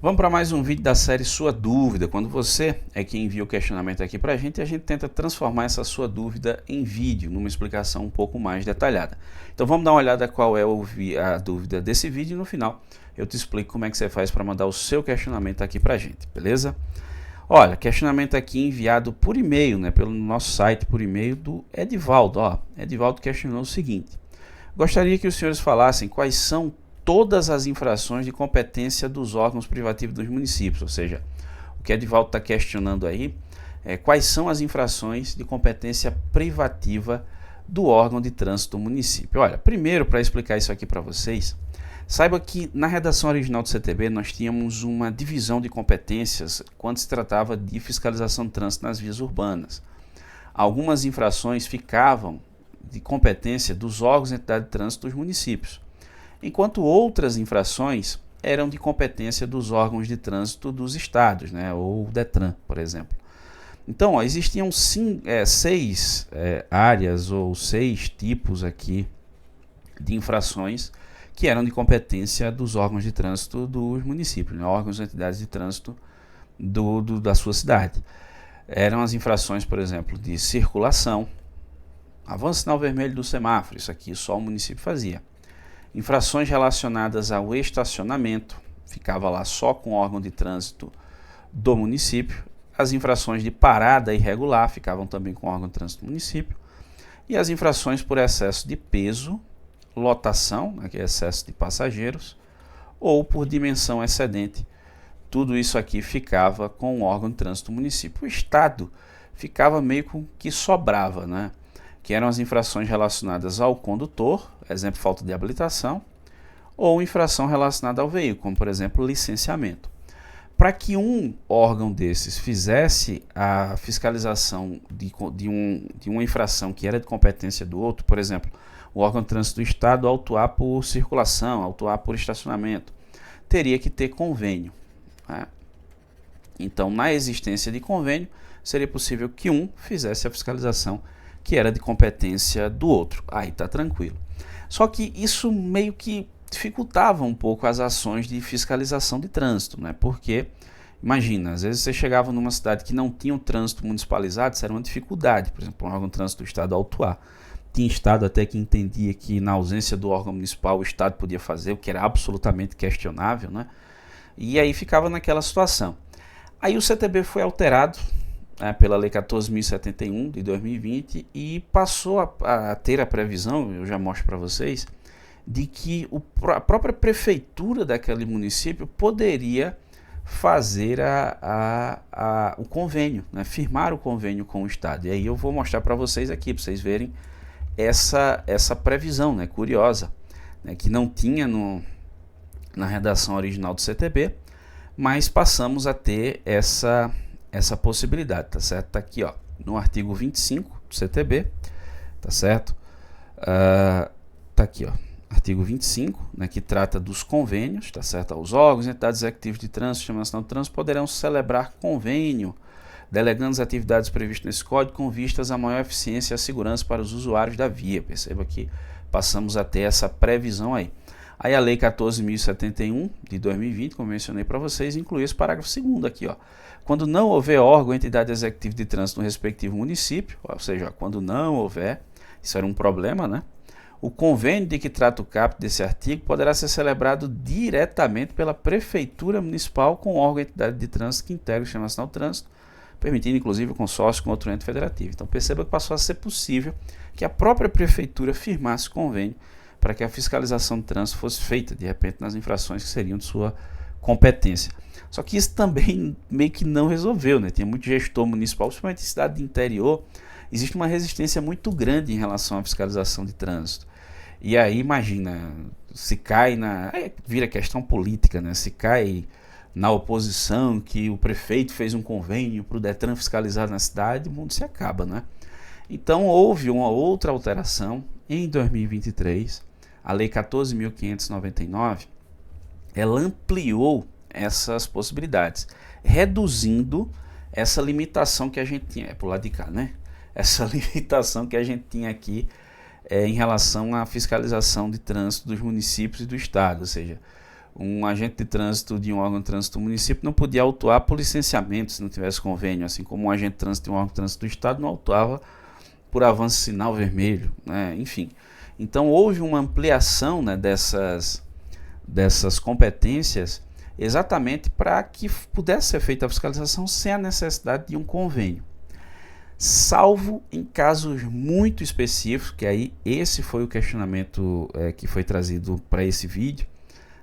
Vamos para mais um vídeo da série Sua Dúvida. Quando você é quem envia o questionamento aqui para a gente tenta transformar essa sua dúvida em vídeo, numa explicação um pouco mais detalhada. Então vamos dar uma olhada qual é a dúvida desse vídeo e no final eu te explico como é que você faz para mandar o seu questionamento aqui para a gente, beleza? Olha, questionamento aqui enviado por e-mail, né, pelo nosso site, por e-mail do Edivaldo. Edivaldo questionou o seguinte: gostaria que os senhores falassem quais são todas as infrações de competência dos órgãos privativos dos municípios, ou seja, o que Edivaldo está questionando aí é quais são as infrações de competência privativa do órgão de trânsito do município. Olha, primeiro, para explicar isso aqui para vocês, saiba que na redação original do CTB nós tínhamos uma divisão de competências quando se tratava de fiscalização de trânsito nas vias urbanas. Algumas infrações ficavam de competência dos órgãos e entidades de trânsito dos municípios, enquanto outras infrações eram de competência dos órgãos de trânsito dos estados, né, ou DETRAN, por exemplo. Então, existiam seis áreas ou seis tipos aqui de infrações que eram de competência dos órgãos de trânsito dos municípios, né, órgãos e entidades de trânsito da sua cidade. Eram as infrações, por exemplo, de circulação, avanço sinal vermelho do semáforo, isso aqui só o município fazia. Infrações relacionadas ao estacionamento, ficava lá só com o órgão de trânsito do município. As infrações de parada irregular ficavam também com o órgão de trânsito do município. E as infrações por excesso de peso, lotação, que é excesso de passageiros, ou por dimensão excedente. Tudo isso aqui ficava com o órgão de trânsito do município. O Estado ficava meio que sobrava, né? Que eram as infrações relacionadas ao condutor, exemplo, falta de habilitação, ou infração relacionada ao veículo, como por exemplo, licenciamento. Para que um órgão desses fizesse a fiscalização de uma infração que era de competência do outro, por exemplo, o órgão de trânsito do Estado autuar por circulação, autuar por estacionamento, teria que ter convênio, né? Então, na existência de convênio, seria possível que um fizesse a fiscalização que era de competência do outro. Aí tá tranquilo. Só que isso meio que dificultava um pouco as ações de fiscalização de trânsito, né? Porque, imagina, às vezes você chegava numa cidade que não tinha o trânsito municipalizado, isso era uma dificuldade. Por exemplo, um órgão de trânsito do Estado autuar. Tinha Estado até que entendia que na ausência do órgão municipal o Estado podia fazer, o que era absolutamente questionável, né? E aí ficava naquela situação. Aí o CTB foi alterado pela Lei 14.071 de 2020 e passou a ter a previsão, eu já mostro para vocês, de que a própria prefeitura daquele município poderia fazer o convênio, né, firmar o convênio com o Estado. E aí eu vou mostrar para vocês aqui, para vocês verem essa previsão, né, curiosa, né, que não tinha na redação original do CTB, mas passamos a ter essa possibilidade, tá certo? Tá aqui, ó, no artigo 25 do CTB, tá certo? Tá aqui, ó, artigo 25, né, que trata dos convênios, tá certo? Os órgãos e entidades executivas de trânsito, Sistema Nacional de Trânsito, poderão celebrar convênio, delegando as atividades previstas nesse código com vistas a maior eficiência e a segurança para os usuários da via. Perceba que passamos a ter essa previsão aí. Aí a Lei 14.071 de 2020, como mencionei para vocês, inclui esse parágrafo 2º aqui, ó. Quando não houver órgão ou entidade executiva de trânsito no respectivo município, ou seja, quando não houver, isso era um problema, né? O convênio de que trata o caput desse artigo poderá ser celebrado diretamente pela Prefeitura Municipal com órgão ou entidade de trânsito que integra o Sistema Nacional de Trânsito, permitindo inclusive o consórcio com outro ente federativo. Então perceba que passou a ser possível que a própria Prefeitura firmasse convênio para que a fiscalização de trânsito fosse feita, de repente, nas infrações que seriam de sua competência. Só que isso também meio que não resolveu, né? Tinha muito gestor municipal, principalmente em cidade de interior, existe uma resistência muito grande em relação à fiscalização de trânsito. E aí, imagina, se cai aí vira questão política, né? Se cai na oposição que o prefeito fez um convênio para o DETRAN fiscalizar na cidade, o mundo se acaba, né? Então houve uma outra alteração em 2023, a Lei 14.599, ela ampliou essas possibilidades, reduzindo essa limitação que a gente tinha, pro lado de cá, né? Essa limitação que a gente tinha aqui em relação à fiscalização de trânsito dos municípios e do estado, ou seja, um agente de trânsito de um órgão de trânsito do município não podia autuar por licenciamento se não tivesse convênio, assim como um agente de trânsito de um órgão de trânsito do estado não autuava por avanço de sinal vermelho, né? Enfim. Então houve uma ampliação, né, dessas competências exatamente para que pudesse ser feita a fiscalização sem a necessidade de um convênio. Salvo em casos muito específicos, que aí esse foi o questionamento que foi trazido para esse vídeo,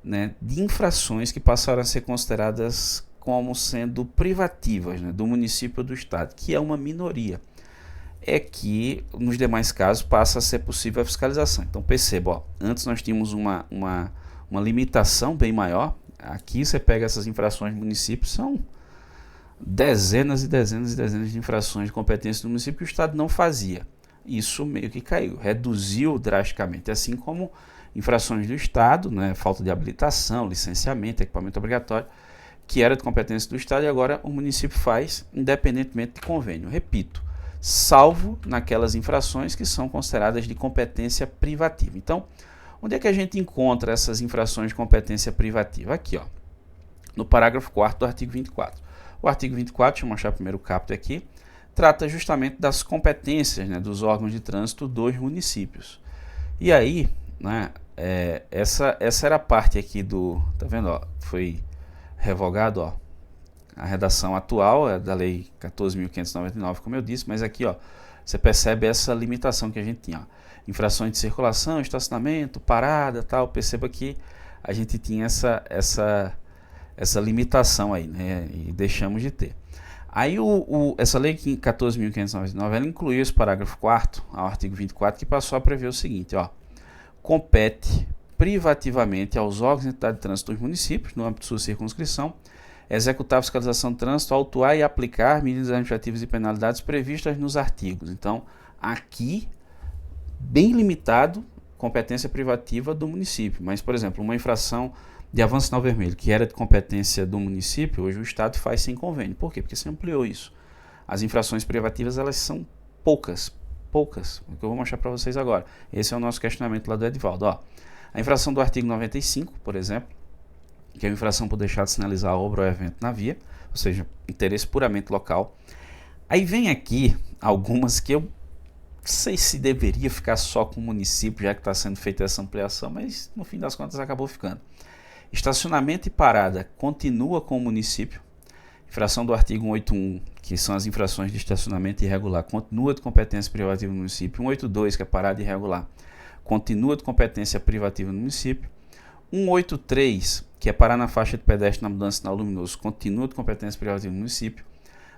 né, de infrações que passaram a ser consideradas como sendo privativas, né, do município ou do estado, que é uma minoria. É que nos demais casos passa a ser possível a fiscalização. Então perceba, ó, antes nós tínhamos uma limitação bem maior. Aqui você pega essas infrações do município, são dezenas e dezenas e dezenas de infrações de competência do município que o estado não fazia. Isso meio que caiu, reduziu drasticamente, assim como infrações do estado, né, falta de habilitação, licenciamento, equipamento obrigatório, que era de competência do estado e agora o município faz independentemente de convênio. Repito, salvo naquelas infrações que são consideradas de competência privativa. Então, onde é que a gente encontra essas infrações de competência privativa? Aqui, ó, no parágrafo 4º do artigo 24. O artigo 24, deixa eu mostrar primeiro o caput aqui, trata justamente das competências, né, dos órgãos de trânsito dos municípios. E aí, né, essa era a parte aqui do, tá vendo, ó, foi revogado, ó, a redação atual é da lei 14.599, como eu disse, mas aqui, ó, você percebe essa limitação que a gente tinha, ó, infrações de circulação, estacionamento, parada, tal. Perceba que a gente tinha essa limitação aí, né, e deixamos de ter. Aí essa lei 14.599, ela incluiu esse parágrafo 4º ao artigo 24, que passou a prever o seguinte, ó, compete privativamente aos órgãos e entidades de trânsito dos municípios, no âmbito de sua circunscrição, executar a fiscalização de trânsito, autuar e aplicar medidas administrativas e penalidades previstas nos artigos. Então, aqui, bem limitado, competência privativa do município. Mas, por exemplo, uma infração de avanço sinal vermelho, que era de competência do município, hoje o estado faz sem convênio. Por quê? Porque se ampliou isso. As infrações privativas, elas são poucas, o que eu vou mostrar para vocês agora. Esse é o nosso questionamento lá do Edivaldo. Ó, a infração do artigo 95, por exemplo, que é a infração por deixar de sinalizar a obra ou evento na via, ou seja, interesse puramente local. Aí vem aqui algumas que eu não sei se deveria ficar só com o município, já que está sendo feita essa ampliação, mas no fim das contas acabou ficando. Estacionamento e parada continua com o município. Infração do artigo 181, que são as infrações de estacionamento irregular, continua de competência privativa do município. 182, que é parada irregular, continua de competência privativa do município. 183, que é parar na faixa de pedestre na mudança de sinal luminoso, continua de competência privativa do município.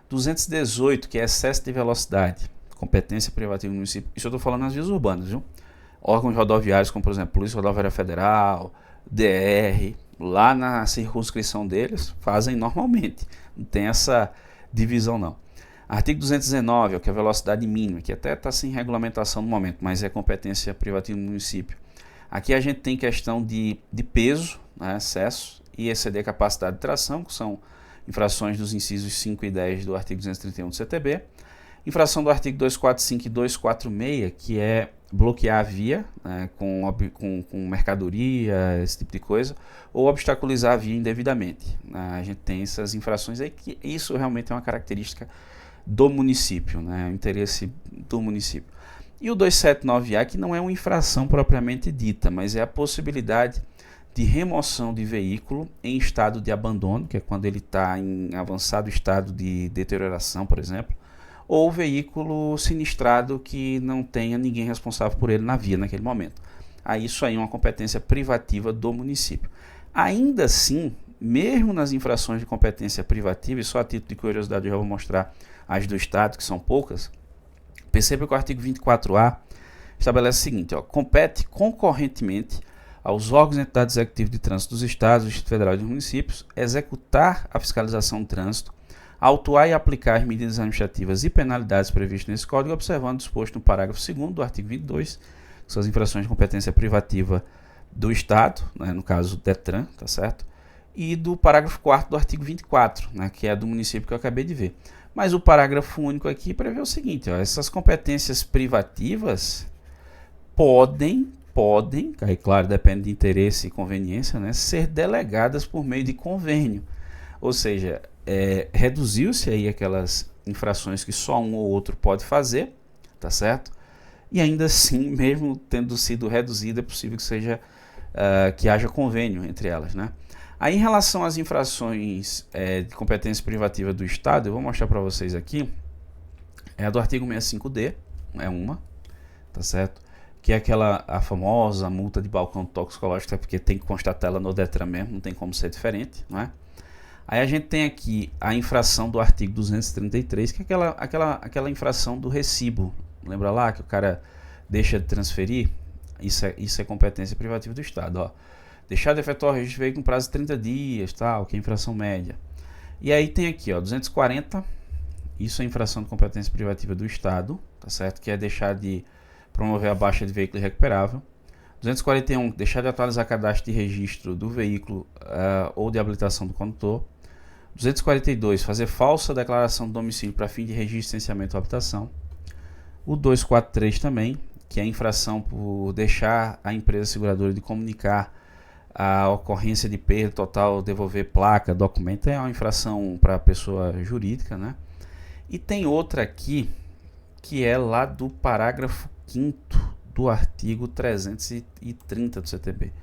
218, que é excesso de velocidade, competência privativa do município. Isso eu estou falando nas vias urbanas, viu? Órgãos rodoviários, como por exemplo, Polícia Rodoviária Federal, DR, lá na circunscrição deles, fazem normalmente. Não tem essa divisão, não. Artigo 219, que é a velocidade mínima, que até está sem regulamentação no momento, mas é competência privativa do município. Aqui a gente tem questão de peso, né, excesso e exceder capacidade de tração, que são infrações dos incisos 5 e 10 do artigo 231 do CTB. Infração do artigo 245 e 246, que é bloquear a via, né, com mercadoria, esse tipo de coisa, ou obstaculizar a via indevidamente. A gente tem essas infrações aí, que isso realmente é uma característica do município, né, o interesse do município. E o 279A, que não é uma infração propriamente dita, mas é a possibilidade de remoção de veículo em estado de abandono, que é quando ele está em avançado estado de deterioração, por exemplo, ou veículo sinistrado que não tenha ninguém responsável por ele na via naquele momento. Aí isso aí é uma competência privativa do município. Ainda assim, mesmo nas infrações de competência privativa, e só a título de curiosidade eu já vou mostrar as do estado, que são poucas, perceba que o artigo 24A estabelece o seguinte, ó, compete concorrentemente aos órgãos e entidades executivas de trânsito dos estados, do Distrito Federal e dos municípios executar a fiscalização do trânsito, autuar e aplicar as medidas administrativas e penalidades previstas nesse código, observando o disposto no parágrafo 2º do artigo 22, que são as infrações de competência privativa do Estado, né, no caso DETRAN, tá certo? E do parágrafo 4º do artigo 24, né, que é do município que eu acabei de ver. Mas o parágrafo único aqui prevê o seguinte, ó, essas competências privativas podem podem, aí claro, depende de interesse e conveniência, né, ser delegadas por meio de convênio. Ou seja, reduziu-se aí aquelas infrações que só um ou outro pode fazer, tá certo? E ainda assim, mesmo tendo sido reduzida, é possível que seja que haja convênio entre elas, né? Aí, em relação às infrações de competência privativa do Estado, eu vou mostrar para vocês aqui, é a do artigo 65D, é uma, tá certo? Que é a famosa multa de balcão toxicológico, porque tem que constatar ela no Detran mesmo, não tem como ser diferente, não é? Aí a gente tem aqui a infração do artigo 233, que é aquela infração do recibo. Lembra lá que o cara deixa de transferir? Isso é competência privativa do Estado, ó. Deixar de efetuar o registro de veículo no prazo de 30 dias, tal, que é infração média. E aí tem aqui, ó, 240, isso é infração de competência privativa do Estado, tá certo? Que é deixar de promover a baixa de veículo irrecuperável. 241, deixar de atualizar cadastro de registro do veículo ou de habilitação do condutor. 242, fazer falsa declaração de domicílio para fim de registro, licenciamento ou habitação. O 243 também, que é a infração por deixar a empresa seguradora de comunicar a ocorrência de perda total, devolver placa, documento, é uma infração para a pessoa jurídica, né? E tem outra aqui, que é lá do parágrafo 5º do artigo 330 do CTB.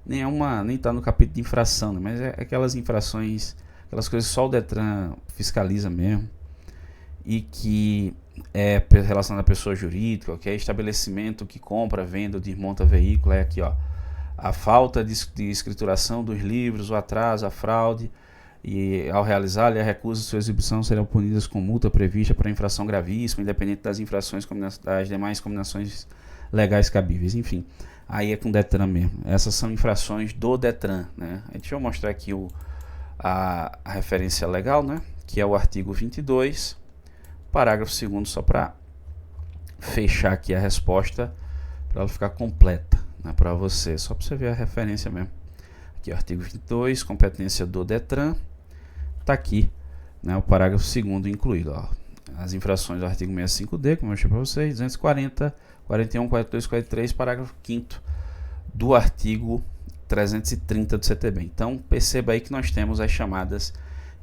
Nem está no capítulo de infração, né? Mas é aquelas infrações, aquelas coisas que só o Detran fiscaliza mesmo, e que é relacionado à pessoa jurídica, ok? Estabelecimento que compra, vende ou desmonta veículo, é aqui, ó. A falta de escrituração dos livros, o atraso, a fraude, e ao realizar a recusa de sua exibição serão punidas com multa prevista para infração gravíssima, independente das infrações, das demais combinações legais cabíveis. Enfim, aí é com o Detran mesmo. Essas são infrações do Detran, né? Deixa eu mostrar aqui a referência legal, né? Que é o artigo 22, parágrafo 2º, só para fechar aqui a resposta, para ela ficar completa, né, para você, só para você ver a referência mesmo. Aqui, artigo 22, competência do Detran, tá aqui, né, o parágrafo 2º incluído, ó. As infrações do artigo 65D, como eu mostrei para vocês, 240, 41, 42, 43, parágrafo 5º do artigo 330 do CTB. Então, perceba aí que nós temos as chamadas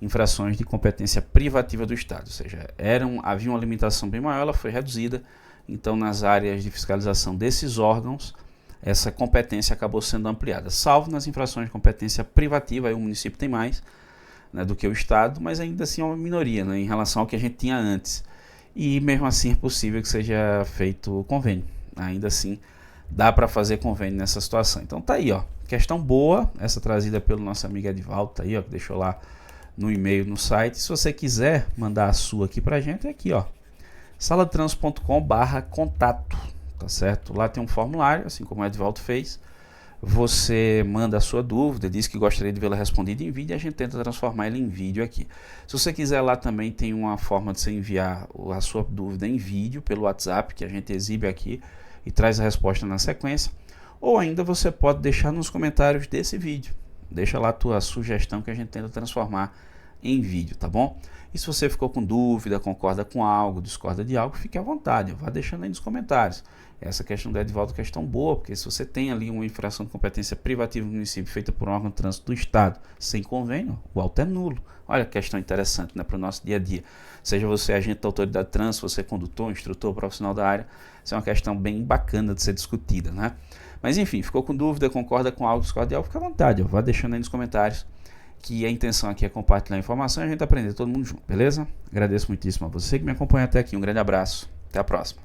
infrações de competência privativa do Estado, ou seja, havia uma limitação bem maior, ela foi reduzida. Então, nas áreas de fiscalização desses órgãos, essa competência acabou sendo ampliada, salvo nas infrações de competência privativa, aí o município tem mais, né, do que o Estado, mas ainda assim é uma minoria, né, em relação ao que a gente tinha antes. E mesmo assim é possível que seja feito convênio, ainda assim dá para fazer convênio nessa situação. Então tá aí, ó, questão boa, essa trazida pelo nosso amigo Edivaldo, tá aí, ó, que deixou lá no e-mail, no site. Se você quiser mandar a sua aqui pra gente, é aqui, ó, salatrans.com/contato, tá certo? Lá tem um formulário, assim como o Edivaldo fez. Você manda a sua dúvida, diz que gostaria de vê-la respondida em vídeo e a gente tenta transformar ele em vídeo aqui. Se você quiser, lá também tem uma forma de você enviar a sua dúvida em vídeo pelo WhatsApp, que a gente exibe aqui e traz a resposta na sequência. Ou ainda você pode deixar nos comentários desse vídeo. Deixa lá a tua sugestão que a gente tenta transformar em vídeo, tá bom? E se você ficou com dúvida, concorda com algo, discorda de algo, fique à vontade, vá deixando aí nos comentários. Essa questão do Edivaldo é questão boa, porque se você tem ali uma infração de competência privativa do município feita por um órgão de trânsito do Estado sem convênio, o auto é nulo. Olha que questão interessante, né, para o nosso dia a dia. Seja você agente da autoridade de trânsito, você condutor, instrutor, profissional da área, isso é uma questão bem bacana de ser discutida, né? Mas enfim, ficou com dúvida, concorda com algo, discorda de algo, fique à vontade, vá deixando aí nos comentários, que a intenção aqui é compartilhar a informação e a gente aprender todo mundo junto, beleza? Agradeço muitíssimo a você que me acompanha até aqui, um grande abraço, até a próxima.